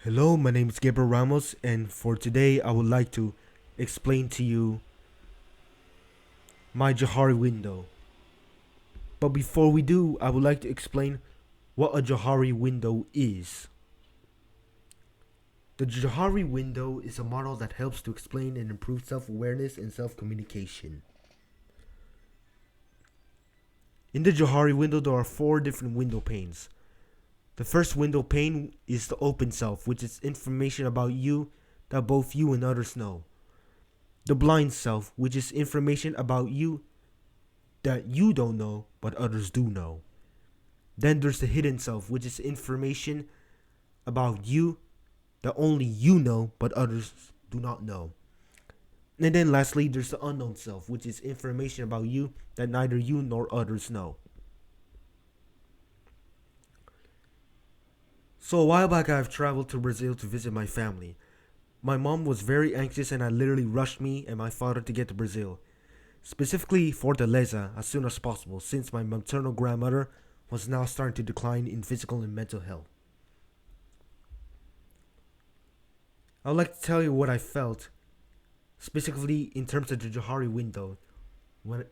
Hello, my name is Gabriel Ramos, and for today, I would like to explain to you my Johari window. But before we do, I would like to explain what a Johari window is. The Johari window is a model that helps to explain and improve self awareness and self communication. In the Johari window, there are four different window panes. The first window pane is the open self, which is information about you that both you and others know. The blind self, which is information about you that you don't know but others do know. Then there's the hidden self, which is information about you that only you know but others do not know. And then lastly, there's the unknown self, which is information about you that neither you nor others know. So a while back, I've traveled to Brazil to visit my family. My mom was very anxious and I literally rushed me and my father to get to Brazil, specifically Fortaleza, as soon as possible, since my maternal grandmother was now starting to decline in physical and mental health. I would like to tell you what I felt, specifically in terms of the Johari window, when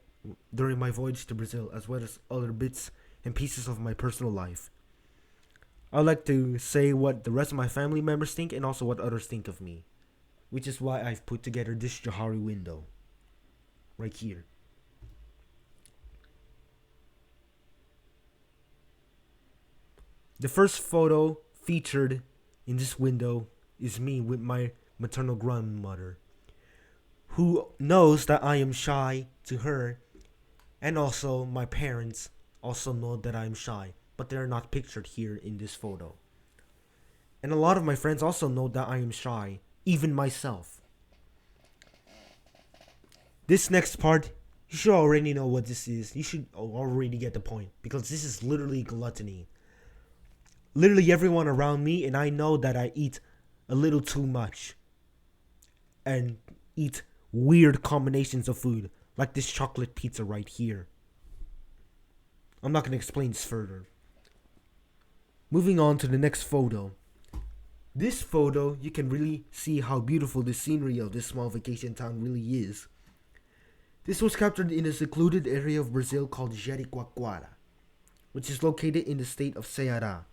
during my voyage to Brazil, as well as other bits and pieces of my personal life. I would like to say what the rest of my family members think and also what others think of me, which is why I've put together this Johari window right here. The first photo featured in this window is me with my maternal grandmother, who knows that I am shy to her, and also my parents also know that I'm shy, but they're not pictured here in this photo. And a lot of my friends also know that I am shy, even myself. This next part, you should already know what this is. You should already get the point, because this is literally gluttony. Literally everyone around me, and I know that I eat a little too much and eat weird combinations of food, like this chocolate pizza right here. I'm not going to explain this further. Moving on to the next photo. This photo, you can really see how beautiful the scenery of this small vacation town really is. This was captured in a secluded area of Brazil called Jericoacoara, which is located in the state of Ceará.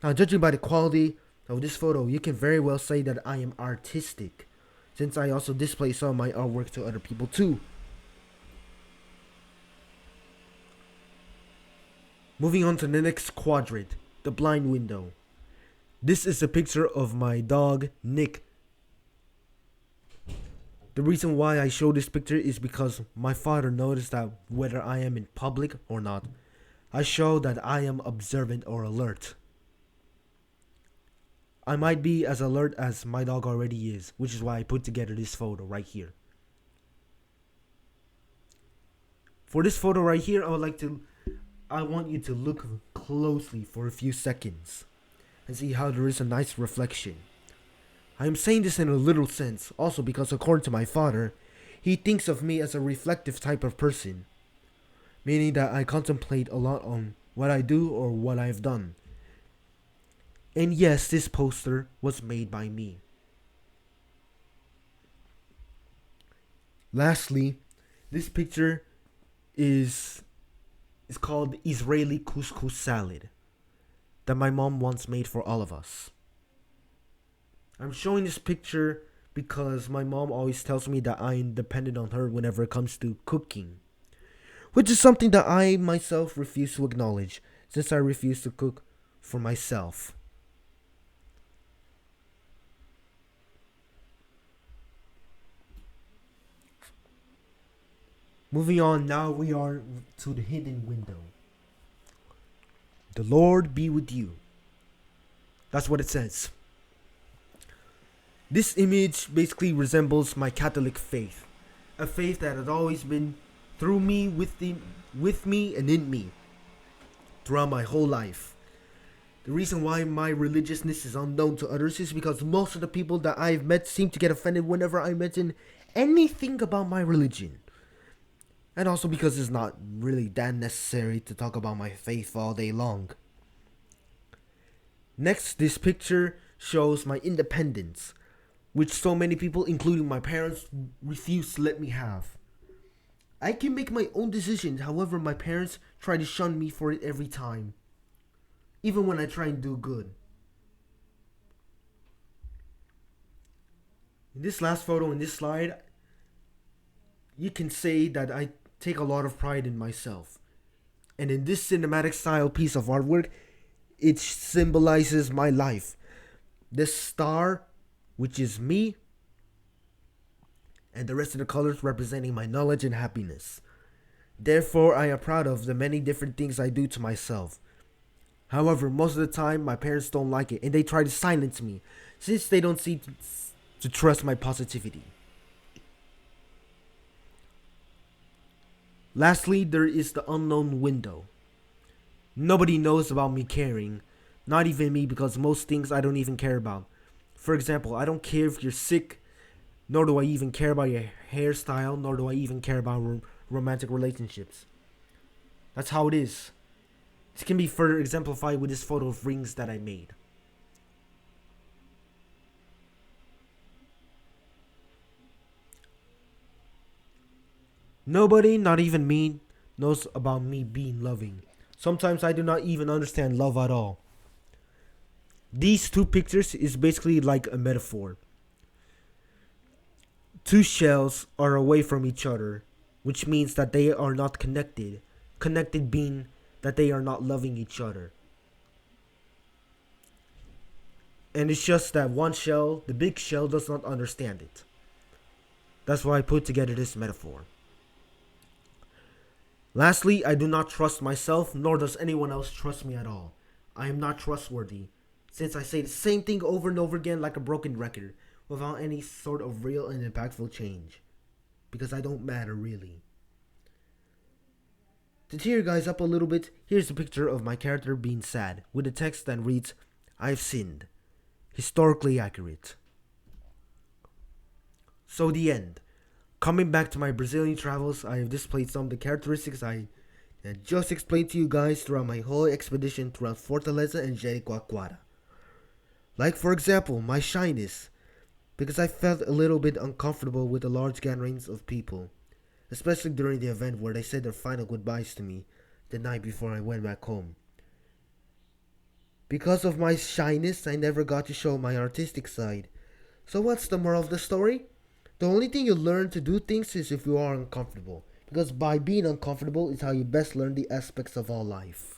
Now, judging by the quality of this photo, you can very well say that I am artistic, since I also display some of my artwork to other people too. Moving on to the next quadrant, the blind window. This is a picture of my dog, Nick. The reason why I show this picture is because my father noticed that whether I am in public or not, I show that I am observant or alert. I might be as alert as my dog already is, which is why I put together this photo right here. For this photo right here, I want you to look closely for a few seconds and see how there is a nice reflection. I am saying this in a literal sense, also because according to my father, he thinks of me as a reflective type of person, meaning that I contemplate a lot on what I do or what I've done. And yes, this poster was made by me. Lastly, this picture is called Israeli couscous salad that my mom once made for all of us. I'm showing this picture because my mom always tells me that I am dependent on her whenever it comes to cooking, which is something that I myself refuse to acknowledge, since I refuse to cook for myself. Moving on, now we are to the hidden window. The Lord be with you. That's what it says. This image basically resembles my Catholic faith, a faith that has always been through me, with me, and in me throughout my whole life. The reason why my religiousness is unknown to others is because most of the people that I've met seem to get offended whenever I mention anything about my religion. And also because it's not really that necessary to talk about my faith all day long. Next, this picture shows my independence, which so many people, including my parents, refuse to let me have. I can make my own decisions, however, my parents try to shun me for it every time, even when I try and do good. In this last photo, in this slide, you can say that I take a lot of pride in myself. And in this cinematic style piece of artwork, it symbolizes my life. This star, which is me, and the rest of the colors representing my knowledge and happiness. Therefore, I am proud of the many different things I do to myself. However, most of the time, my parents don't like it, and they try to silence me, since they don't seem to trust my positivity. Lastly, there is the unknown window. Nobody knows about me caring, not even me, because most things I don't even care about. For example, I don't care if you're sick, nor do I even care about your hairstyle, nor do I even care about romantic relationships. That's how it is. This can be further exemplified with this photo of rings that I made. Nobody, not even me, knows about me being loving. Sometimes I do not even understand love at all. These two pictures is basically like a metaphor. Two shells are away from each other, which means that they are not connected. Connected being that they are not loving each other. And it's just that one shell, the big shell, does not understand it. That's why I put together this metaphor. Lastly, I do not trust myself, nor does anyone else trust me at all. I am not trustworthy, since I say the same thing over and over again like a broken record, without any sort of real and impactful change. Because I don't matter, really. To cheer you guys up a little bit, here's a picture of my character being sad, with a text that reads, "I've sinned." Historically accurate. So the end. Coming back to my Brazilian travels, I have displayed some of the characteristics I had just explained to you guys throughout my whole expedition throughout Fortaleza and Jericoacoara. Like, for example, my shyness, because I felt a little bit uncomfortable with the large gatherings of people, especially during the event where they said their final goodbyes to me the night before I went back home. Because of my shyness, I never got to show my artistic side. So what's the moral of the story? The only thing you learn to do things is if you are uncomfortable. Because by being uncomfortable is how you best learn the aspects of all life.